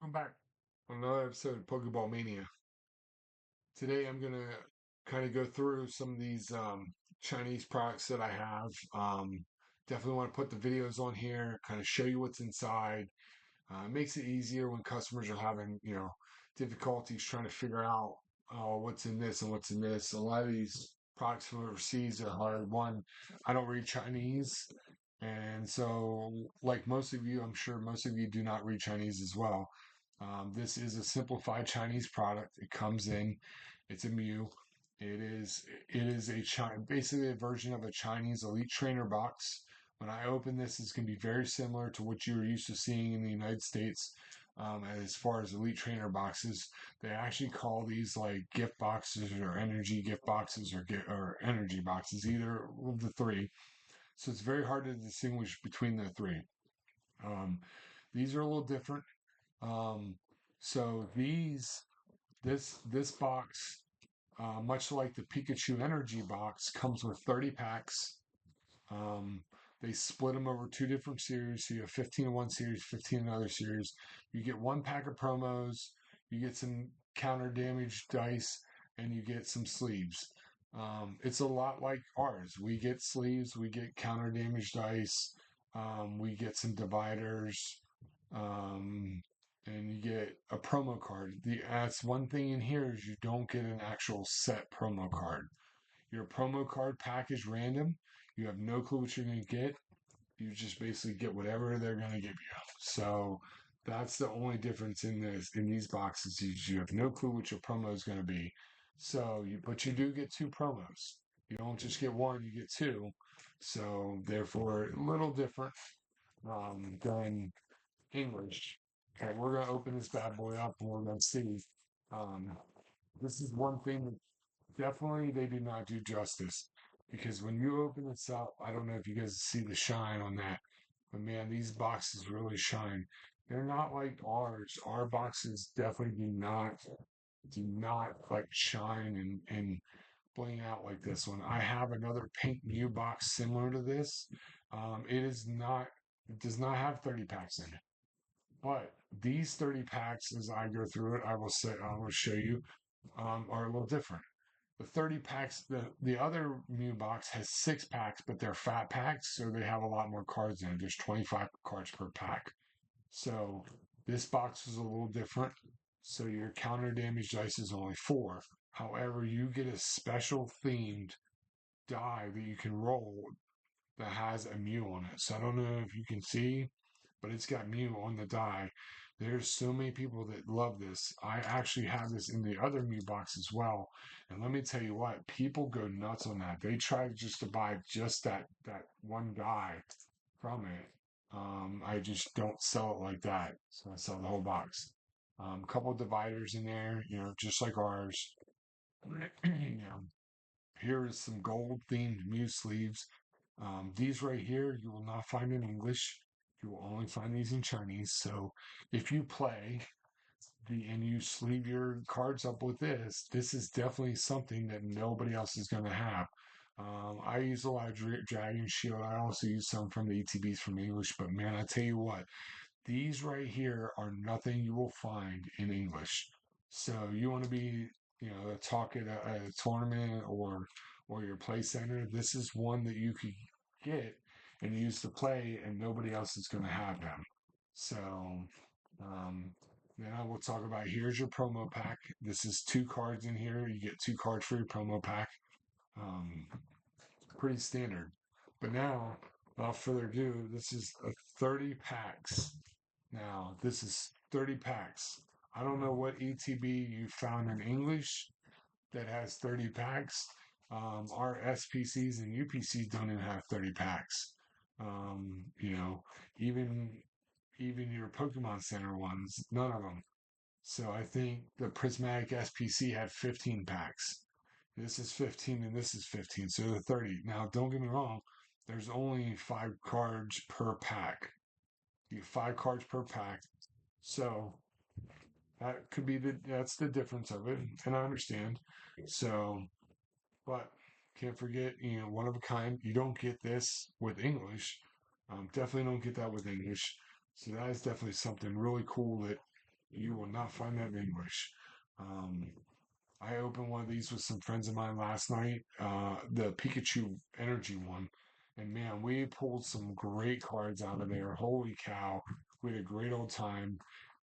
Welcome back on another episode of Pokeball Mania. Today I'm gonna kind of go through some of these Chinese products that I have. Definitely want to put the videos on here, kind of show you what's inside. It makes it easier when customers are having, difficulties trying to figure out what's in this and what's in this. A lot of these products from overseas are hard. One, I don't read Chinese, and so, like most of you, I'm sure most of you do not read Chinese as well. This is a simplified Chinese product. It comes in, it's a Mew. It is basically a version of a Chinese Elite Trainer box. When I open this, it's going to be very similar to what you're used to seeing in the United States. As far as Elite Trainer boxes, they actually call these like gift boxes or energy gift boxes or energy boxes, either of the three. So it's very hard to distinguish between the three. Um, these are a little different. Um, so this box, much like the Pikachu Energy box, comes with 30 packs. Um, they split them over two different series. So you have 15 in one series, 15 in another series. You get one pack of promos, you get some counter damage dice, and you get some sleeves. It's a lot like ours. We get sleeves, we get counter damage dice, we get some dividers, um, and you get a promo card. That's one thing in here is you don't get an actual set promo card. Your promo card pack is random. You have no clue what you're going to get. You just basically get whatever they're going to give you. So that's the only difference in these boxes is you have no clue what your promo is going to be. But you do get two promos. You don't just get one, you get two. So therefore, a little different than English. Okay, we're going to open this bad boy up and we're going to see. Um, this is one thing that definitely they do not do justice because when you open this up, I don't know if you guys see the shine on that, but man, these boxes really shine. They're not like ours. Our boxes definitely do not like shine and bling out like this one. I have another pink Mew box similar to this. It does not have 30 packs in it. But these 30 packs, as I go through it, I will show you, are a little different. The 30 packs, the other Mew box has 6 packs, but they're fat packs, so they have a lot more cards in it. There's 25 cards per pack. So this box is a little different. So your counter damage dice is only 4. However, you get a special themed die that you can roll that has a Mew on it. So I don't know if you can see, but it's got Mew on the die. There's so many people that love this. I actually have this in the other Mew box as well. And let me tell you what, people go nuts on that. They try just to buy just that one die from it. I just don't sell it like that. So I sell the whole box. Couple dividers in there, just like ours. Here is some gold themed Mew sleeves. These right here, you will not find in English. You will only find these in Chinese. So if you play and you sleeve your cards up with this is definitely something that nobody else is going to have. I use a lot of Dragon Shield. I also use some from the ETBs from English, but man, I tell you what, these right here are nothing you will find in English. So you want to be, talk at a tournament or your play center. This is one that you could get and use to play, and nobody else is going to have them. So um, then I will talk about here's your promo pack. This is 2 cards in here. You get 2 cards for your promo pack. Um, Pretty standard. But now, without further ado, this is a 30 packs. Now, this is 30 packs. I don't know what ETB you found in English that has 30 packs. Our SPCs and UPCs don't even have 30 packs. Um, you know, even even your Pokemon Center ones, none of them. So I think the Prismatic SPC had 15 packs. This is 15 and this is 15, so the 30. Now, don't get me wrong, there's only 5 cards per pack. You get 5 cards per pack. So that's the difference of it, and I understand. So, but can't forget, one of a kind. You don't get this with English. Definitely don't get that with English. So that is definitely something really cool that You will not find that in English. Um, I opened one of these with some friends of mine last night, the Pikachu Energy one. And man, we pulled some great cards out of there. Holy cow. We had a great old time.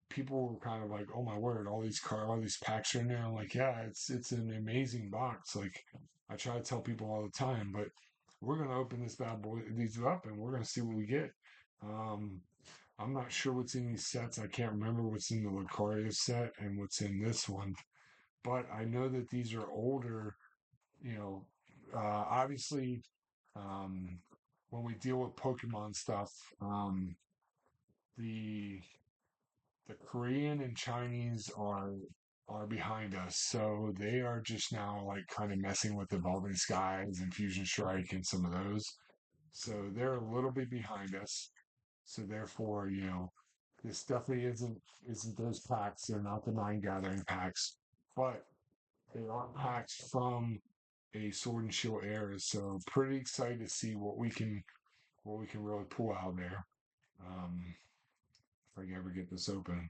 People were kind of like, "Oh my word, all these packs are in there." I'm like, "Yeah, it's an amazing box." Like I try to tell people all the time, but we're gonna open this bad boy these up and we're gonna see what we get. Um, I'm not sure what's in these sets. I can't remember what's in the Lucario set and what's in this one, but I know that these are older. You know, obviously, um, when we deal with Pokemon stuff, the the Korean and Chinese are behind us, so they are just now like kind of messing with Evolving Skies and Fusion Strike and some of those. So they're a little bit behind us. So therefore, this definitely isn't those packs. They're not the Mind Gathering packs, but they are packs from a Sword and Shield era. So pretty excited to see what we can really pull out there. If I can ever get this open.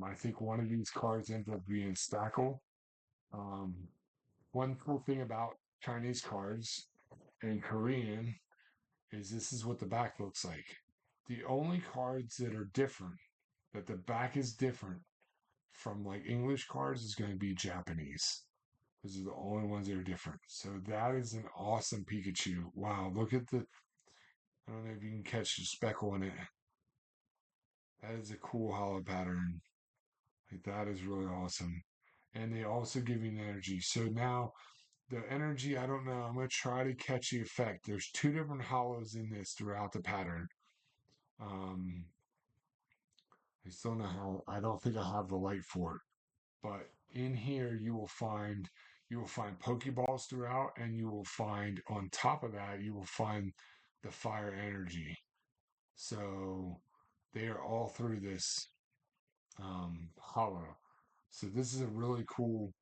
I think one of these cards ends up being Stackle. Um, one cool thing about Chinese cards and Korean is this is what the back looks like. The only cards that are different, that the back is different from like English cards, is going to be Japanese. Those are the only ones that are different. So that is an awesome Pikachu. Wow, look at the. I don't know if you can catch the speckle in it. That is a cool hollow pattern. Like that is really awesome. And they also give you an energy. So now the energy, I don't know. I'm gonna try to catch the effect. There's two different hollows in this throughout the pattern. Um, I still know how. I don't think I have the light for it, but in here you will find Pokeballs throughout, and you will find on top of that you will find the fire energy. So they are all through this hollow. So this is a really cool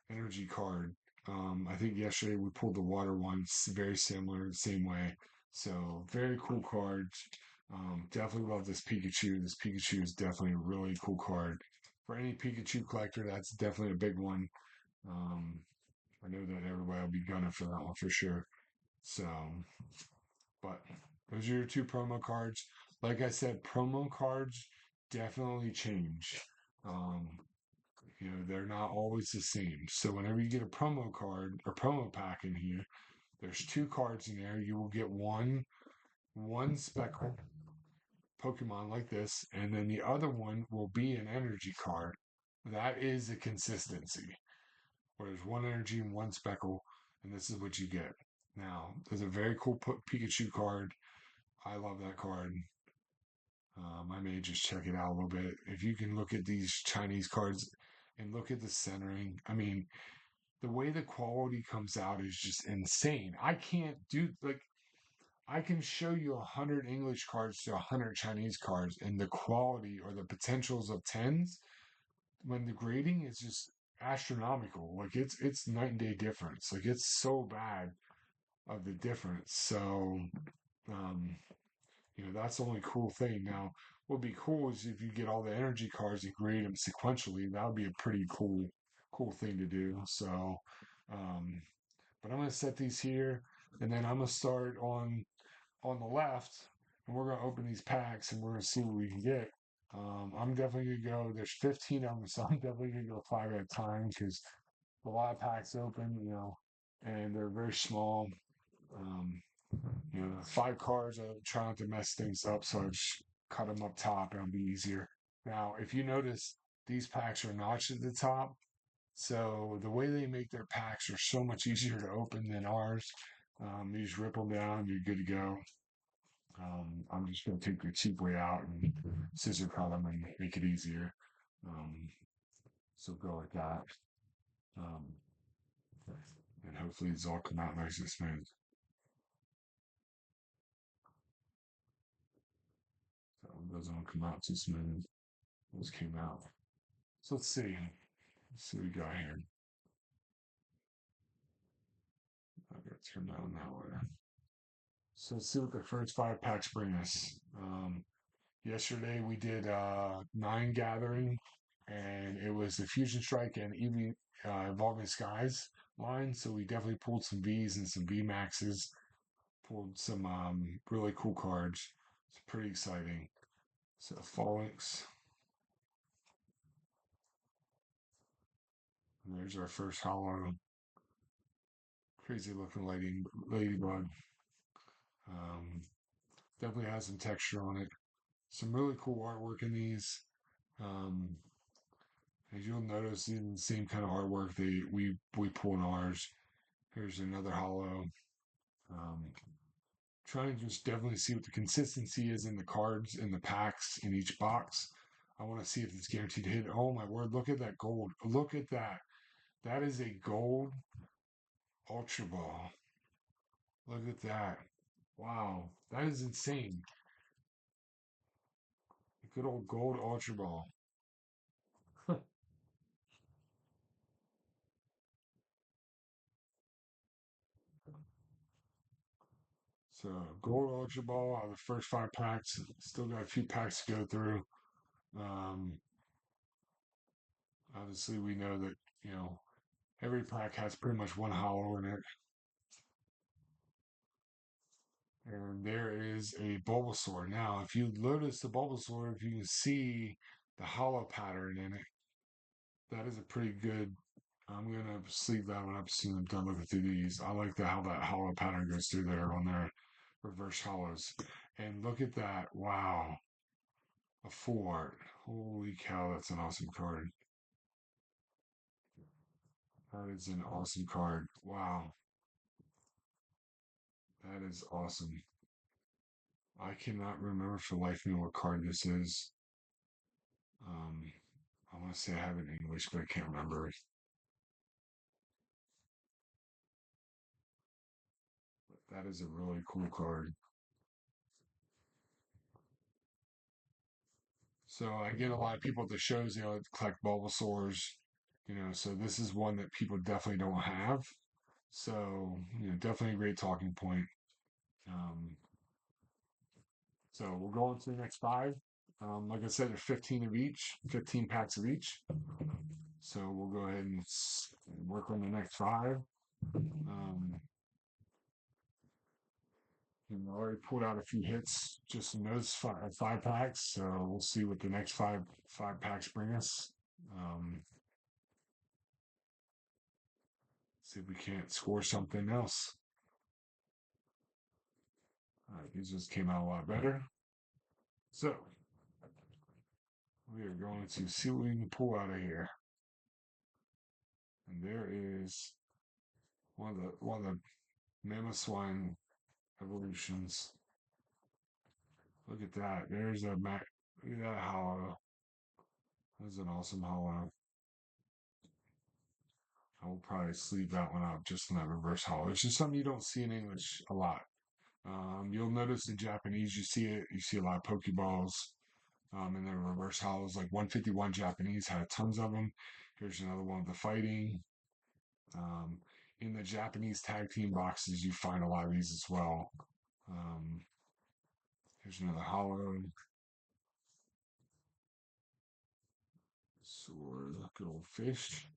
energy card. I think yesterday we pulled the water one, very similar, the same way. So very cool card. Definitely love this Pikachu. This Pikachu is definitely a really cool card. For any Pikachu collector, that's definitely a big one. Um, I know that everybody will be gunning for that one for sure. So, but those are your two promo cards. Like I said, promo cards definitely change. Um, they're not always the same. So whenever you get a promo card or promo pack in here, there's two cards in there. You will get one speckle Pokemon like this, and then the other one will be an energy card. That is a consistency. Where there's one energy and one speckle, and this is what you get. Now, there's a very cool Pikachu card. I love that card. I may just check it out a little bit. If you can look at these Chinese cards and look at the centering, I mean, the way the quality comes out is just insane. I can't do like I can show you 100 English cards to 100 Chinese cards, and the quality or the potentials of tens when the grading is just astronomical. Like it's night and day difference. Like it's so bad of the difference. So um, that's the only cool thing. Now, what would be cool is if you get all the energy cards and grade them sequentially. That would be a pretty cool thing to do. So, um, but I'm gonna set these here, and then I'm gonna start on the left, and we're gonna open these packs, and we're gonna see what we can get. I'm definitely gonna go. There's 15 of them, so I'm definitely gonna go five at a time because a lot of packs open, and they're very small. Um, five cards. I try not to mess things up, so I just cut them up top, and it'll be easier. Now, if you notice, these packs are notched at the top, so the way they make their packs are so much easier to open than ours. You just rip them down, you're good to go. I'm just going to take the cheap way out and scissor cut them and make it easier. Um, so go like that. Um, and hopefully these all come out nice and smooth. So those don't come out too smooth. Those came out. So let's see. Let's see what we got here. I gotta turn that on that way. So let's see what the first five packs bring us. Yesterday we did Nine Gathering, and it was the Fusion Strike and Evolving Skies line. So we definitely pulled some V's and some V Maxes, pulled some really cool cards. It's pretty exciting. So Phalanx. And there's our first hollow. Crazy looking ladybug. Um, Definitely has some texture on it. Some really cool artwork in these. Um, as you'll notice, in the same kind of artwork we pull in ours. Here's another hollow. Um, Trying to just definitely see what the consistency is in the cards in the packs in each box. I want to see if it's guaranteed to hit. Oh my word! Look at that gold. Look at that. That is a gold Ultra Ball. Look at that. Wow, that is insane. A good old gold Ultra Ball. So gold Ultra Ball out of the first 5 packs. Still got a few packs to go through. Um, Obviously, we know that every pack has pretty much one hollow in it. And there is a Bulbasaur. Now, if you notice the Bulbasaur, if you can see the hollow pattern in it, that is a pretty good. I'm gonna sleeve that one up as soon as I'm done looking through these. I like how that hollow pattern goes through there on their reverse hollows. And look at that. Wow. A full art. Holy cow, that's an awesome card. That is an awesome card. Wow. That is awesome. I cannot remember for life of me what card this is. Um, I want to say I have it in English, but I can't remember it. But that is a really cool card. So I get a lot of people at the shows, that collect Bulbasaurs, so this is one that people definitely don't have. So, definitely a great talking point. Um, so we'll go on to the next 5. Like I said, there's 15 of each, 15 packs of each. So we'll go ahead and work on the next 5. Um, I already pulled out a few hits just in those 5 packs, so we'll see what the next five packs bring us. See if we can't score something else. All right, these just came out a lot better. So we are going to see what we can pull out of here. And there is one of the Mamoswine evolutions. Look at that. There's a Mac. Look at that hollow. That's an awesome hollow. I will probably sleeve that one out just in that reverse hollow. It's just something you don't see in English a lot. You'll notice in Japanese, you see it. You see a lot of Pokeballs in the reverse hollows. Like 151 Japanese had tons of them. Here's another one of the fighting. Um, in the Japanese tag team boxes, you find a lot of these as well. Um, Here's another hollow. Sword, good old fish.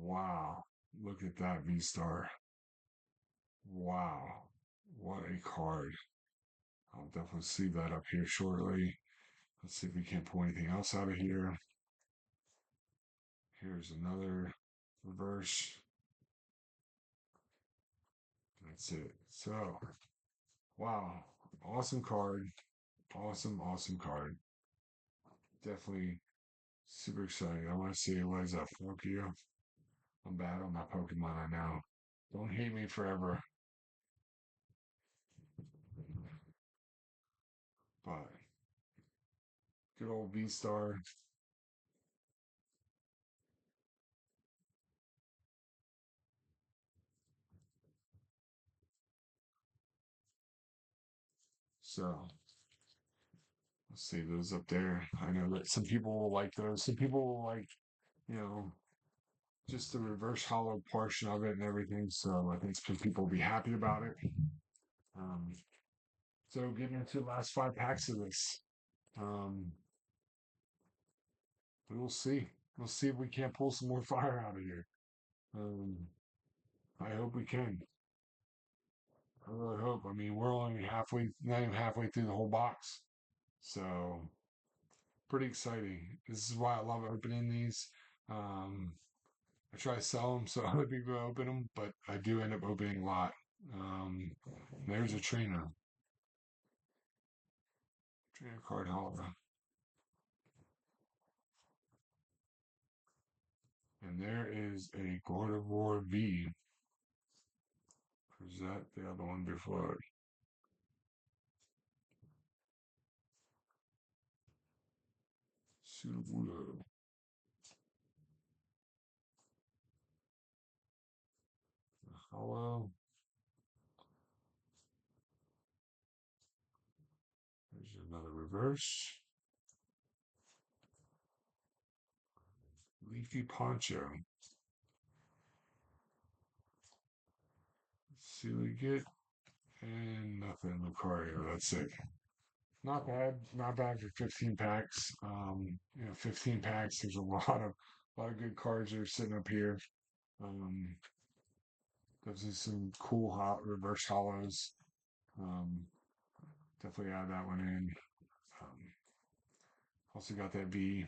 Wow. Look at that V Star. Wow. What a card. I'll definitely see that up here shortly. Let's see if we can't pull anything else out of here. Here's another reverse. That's it. So, wow. Awesome card. Awesome, awesome card. Definitely super excited. I want to see what is up, Pinocchio. I'm bad on my Pokemon right now. Don't hate me forever. But good old V Star. So let's see those up there. I know that some people will like those. Some people will like, you know, just the reverse hollow portion of it and everything. So I think some people will be happy about it. Um, so getting into the last 5 packs of this. Um, we'll see. We'll see if we can't pull some more fire out of here. Um, I hope we can. I really hope. I mean, we're only halfway, not even halfway through the whole box. So, pretty exciting. This is why I love opening these. Um, I try to sell them so other people open them, but I do end up opening a lot. There's a trainer card holder. And there is a Gardevoir V. Or is that the other one before it? Sudowoodo. Hollow. There's another reverse. Leafy Poncho. Let's see what we get. And nothing. Lucario. That's it. Not bad. Not bad for 15 packs. 15 packs. There's a lot of good cards that are sitting up here. Um, definitely some cool hot reverse hollows. Um, definitely add that one in. Um, also got that V.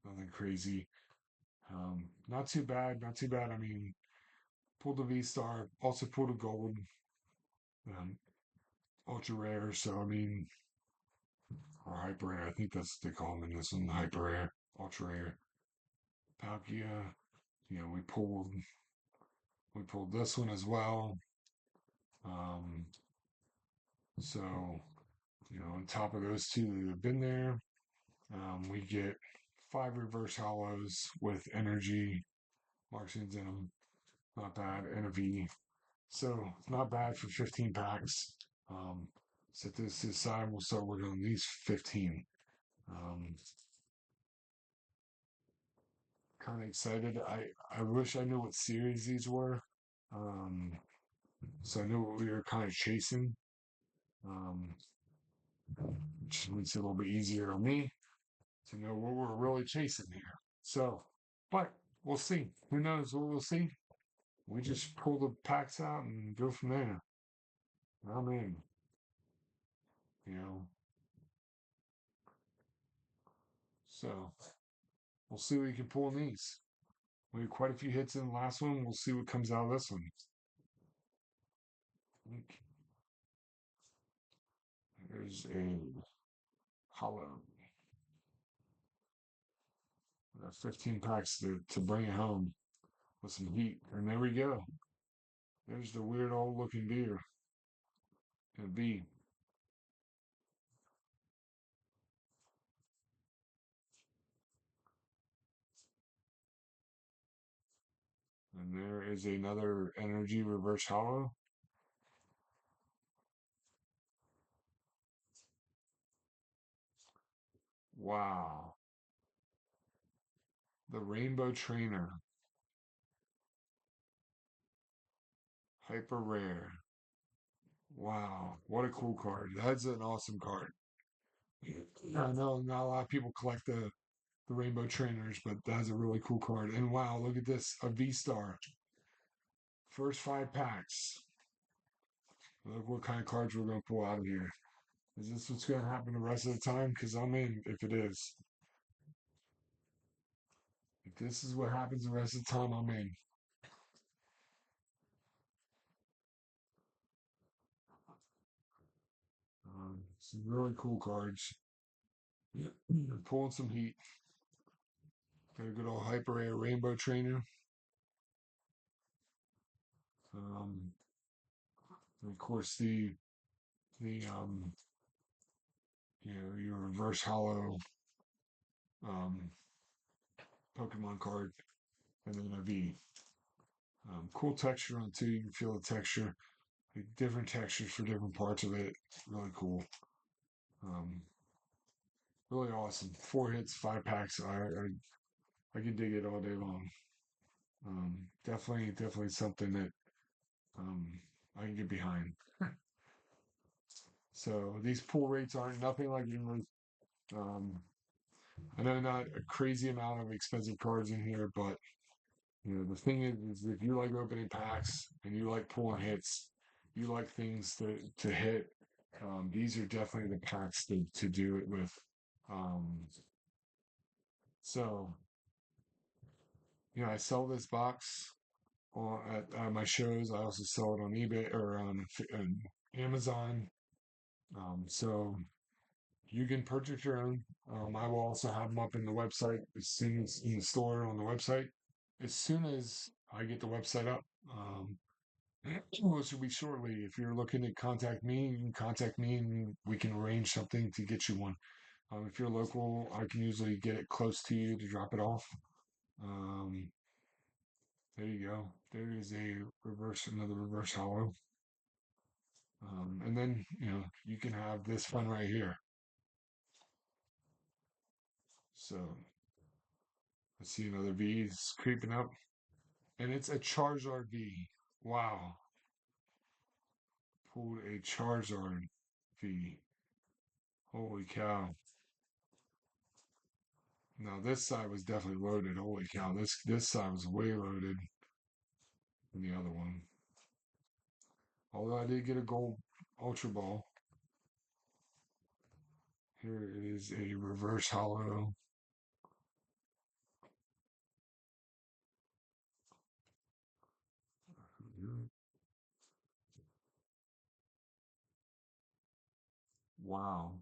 Nothing crazy. Not too bad. Not too bad. I mean, pulled a V Star. Also pulled a gold. Um, ultra rare. So I mean, or hyper rare. I think that's what they call them in this one. Hyper rare, ultra rare. Palkia. You know, we pulled this one as well. Um, so on top of those two that have been there, we get 5 reverse hollows with energy Martians in them. Not bad, and a V. So not bad for 15 packs. Set this aside. We'll start working on these 15. Um, kind of excited. I wish I knew what series these were. Um, so I knew what we were kind of chasing. Um, which makes it a little bit easier on me to know what we're really chasing here. So, but we'll see. Who knows what we'll see? We just pull the packs out and go from there. I'm in. You know. So we'll see what we can pull in these. We had quite a few hits in the last one. We'll see what comes out of this one. There's a hollow. 15 packs to bring it home with some heat. And there we go. There's the weird old looking deer. And B. And there is another energy reverse hollow. Wow. The Rainbow Trainer. Hyper rare. Wow. What a cool card. That's an awesome card. I know not a lot of people collect the Rainbow Trainers, but that's a really cool card. And wow, look at this. A V Star. First 5 packs. Look what kind of cards we're going to pull out of here. Is this what's going to happen the rest of the time? Because I'm in if it is. If this is what happens the rest of the time, I'm in. Some really cool cards. Yeah. Pulling some heat. Got a good old Hyper Air Rainbow Trainer. Um, and of course, the your reverse hollow um, Pokemon card, and then a V. Cool texture on it too. You can feel the texture. Like different textures for different parts of it. Really cool. Um, really awesome. 4 hits, 5 packs. I can dig it all day long. Definitely something that um, I can get behind. So these pull rates aren't nothing like English. Um, I know not a crazy amount of expensive cards in here, but the thing is if you like opening packs and you like pulling hits, you like things to hit. These are definitely the packs to do it with. Um, so I sell this box at my shows. I also sell it on eBay or on Amazon. So you can purchase your own. I will also have them up in the website as soon as in the store on the website. As soon as I get the website up, which will be shortly. If you're looking to contact me, you can contact me and we can arrange something to get you one. If you're local, I can usually get it close to you to drop it off. Um, there you go. There is another reverse hollow. And then, you can have this one right here. So I see another V is creeping up. And it's a Charizard V. Wow. Pulled a Charizard V. Holy cow. Now this side was definitely loaded. Holy cow. This side was way loaded than the other one. Although I did get a gold Ultra Ball. Here is a reverse hollow. Wow.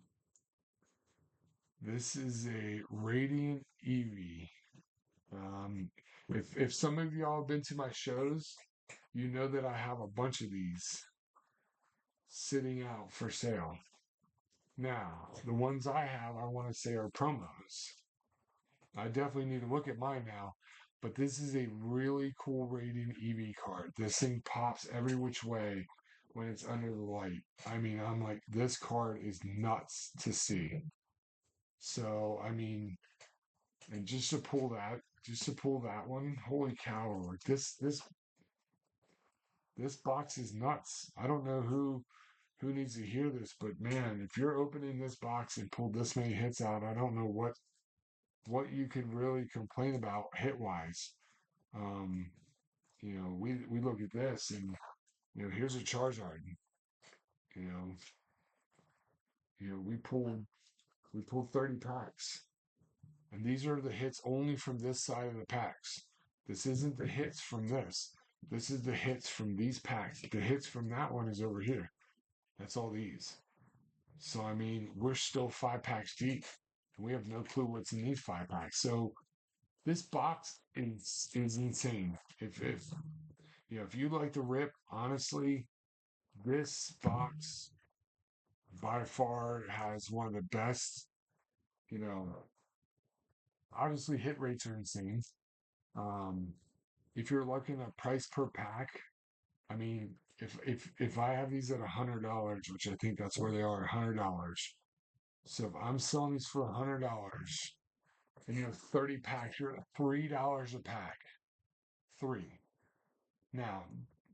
This is a Radiant Eevee. Um, if some of y'all have been to my shows, you know that I have a bunch of these sitting out for sale. Now, the ones I have, I want to say are promos. I definitely need to look at mine now, but this is a really cool Radiant Eevee card. This thing pops every which way when it's under the light. I mean, I'm like, this card is nuts to see. So, I mean, and just to pull that one, holy cow! Like this box is nuts. I don't know who needs to hear this, but man, if you're opening this box and pulled this many hits out, I don't know what you could really complain about hit wise. Um, we look at this and here's a Charizard. You know, we pulled 30 packs, and these are the hits only from this side of the packs. This isn't the hits from this. This is the hits from these packs. The hits from that one is over here. That's all these. So I mean, we're still 5 packs deep, and we have no clue what's in these 5 packs. So this box is insane. If you like to rip, honestly, this box by far has one of the best. You know, obviously hit rates are insane. Um, if you're looking at price per pack, I mean, if I have these at $100, which I think that's where they are, $100. So if I'm selling these for $100, and you have 30 packs, you're at $3 a pack. Three. Now,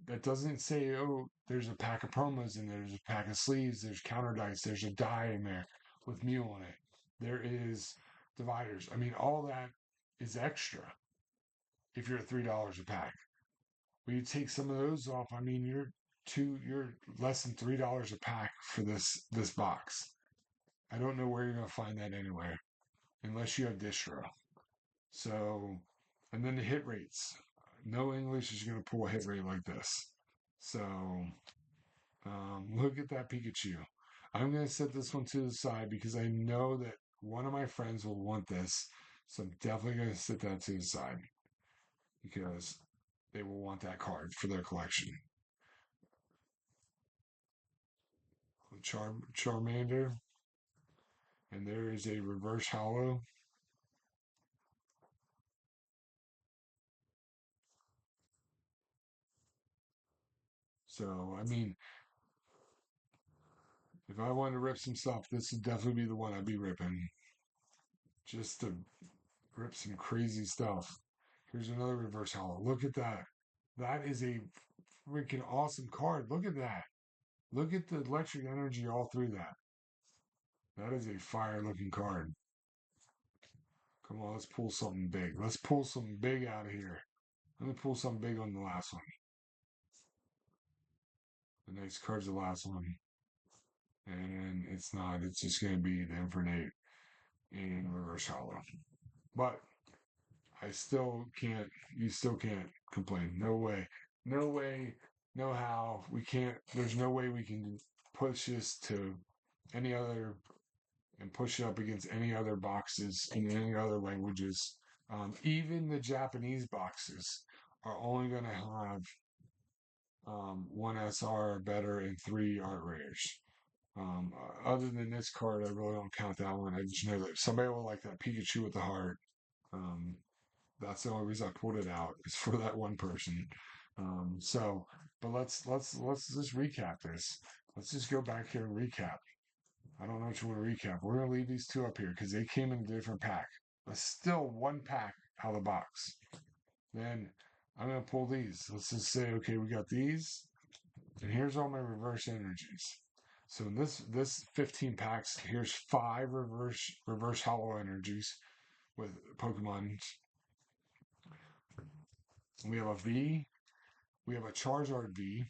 that doesn't say, oh, there's a pack of promos in there, there's a pack of sleeves, there's counter dice, there's a die in there with Mew on it. There is dividers. I mean, all that is extra if you're at $3 a pack. When you take some of those off, I mean, you're less than $3 a pack for this box. I don't know where you're gonna find that anywhere unless you have distro. So, and then the hit rates. No English is gonna pull a hit rate like this. So, look at that Pikachu. I'm gonna set this one to the side because I know that one of my friends will want this. So I'm definitely gonna set that to the side because they will want that card for their collection. Charmander, and there is a reverse hollow. So I mean, if I wanted to rip some stuff, this would definitely be the one I'd be ripping. Just to rip some crazy stuff. Here's another reverse hollow. Look at that. That is a freaking awesome card. Look at that. Look at the electric energy all through that. That is a fire looking card. Come on, let's pull something big. Let's pull something big out of here. Let me pull something big on the last one. The next card's the last one. And it's not. It's just going to be the Infernape and Reverse Hollow. But I still can't, you still can't complain. No way. No way. No how. We can't, there's no way we can push this to any other and push it up against any other boxes in any other languages. Even the Japanese boxes are only going to have one SR or better and three art rares. Other than this card, I really don't count that one. I just know that somebody will like that Pikachu with the heart. Um, that's the only reason I pulled it out is for that one person. But let's just recap this. Let's just go back here and recap. I don't know what you want to recap. We're gonna leave these two up here because they came in a different pack. But still one pack out of the box. Then I'm gonna pull these. Let's just say, okay, we got these, and here's all my reverse energies. So in this 15 packs, here's 5 reverse hollow energies with Pokemon. We have a V, we have a Charizard V,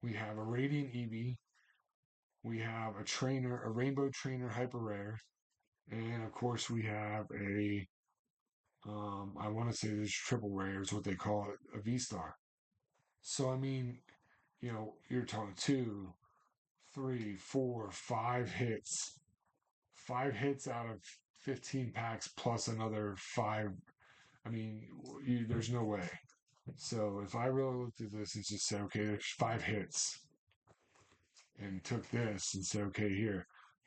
we have a Radiant Eevee, we have a trainer, a Rainbow Trainer Hyper Rare, and of course we have a I want to say this triple rare is what they call it, a V Star. So I mean, you're talking 2, 3, 4, 5 hits, 5 hits out of 15 packs plus another 5. I mean, there's no way. So if I really looked at this and just said, okay, there's 5 hits, and took this and said, okay,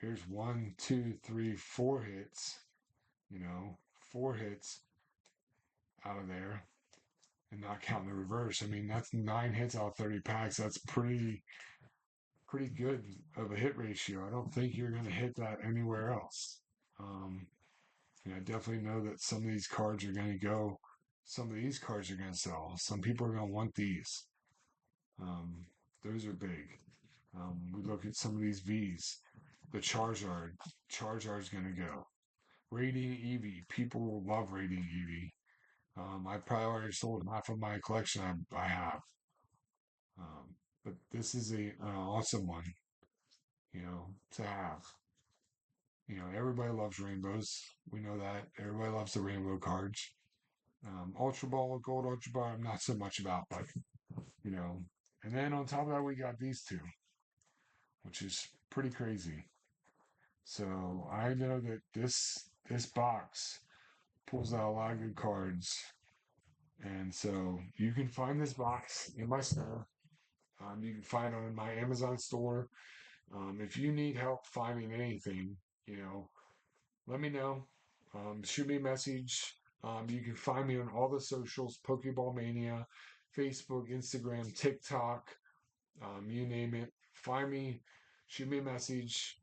here's 1, 2, 3, 4 hits, 4 hits out of there, and not counting the reverse. I mean, that's 9 hits out of 30 packs. That's pretty good of a hit ratio. I don't think you're going to hit that anywhere else. I definitely know that some of these cards are going to go. Some of these cards are going to sell. Some people are going to want these. Those are big. We look at some of these V's. The Charizard. Charizard's going to go. Radiant Eevee. People love Radiant Eevee. I probably already sold half of my collection I have. But this is an awesome one, to have. Everybody loves rainbows. We know that. Everybody loves the rainbow cards. Ultra Ball, Gold Ultra Ball, I'm not so much about, but, And then on top of that, we got these two, which is pretty crazy. So I know that this box pulls out a lot of good cards. And so you can find this box in my store. You can find it on my Amazon store. If you need help finding anything, let me know. Shoot me a message. You can find me on all the socials, Pokeball Mania, Facebook, Instagram, TikTok, you name it. Find me, shoot me a message.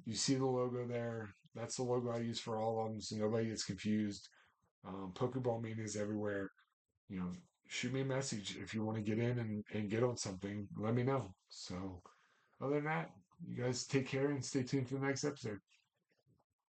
You see the logo there. That's the logo I use for all of them, so nobody gets confused. Pokeball Mania is everywhere. You know, shoot me a message if you want to get in and get on something. Let me know. So, other than that, you guys take care and stay tuned for the next episode.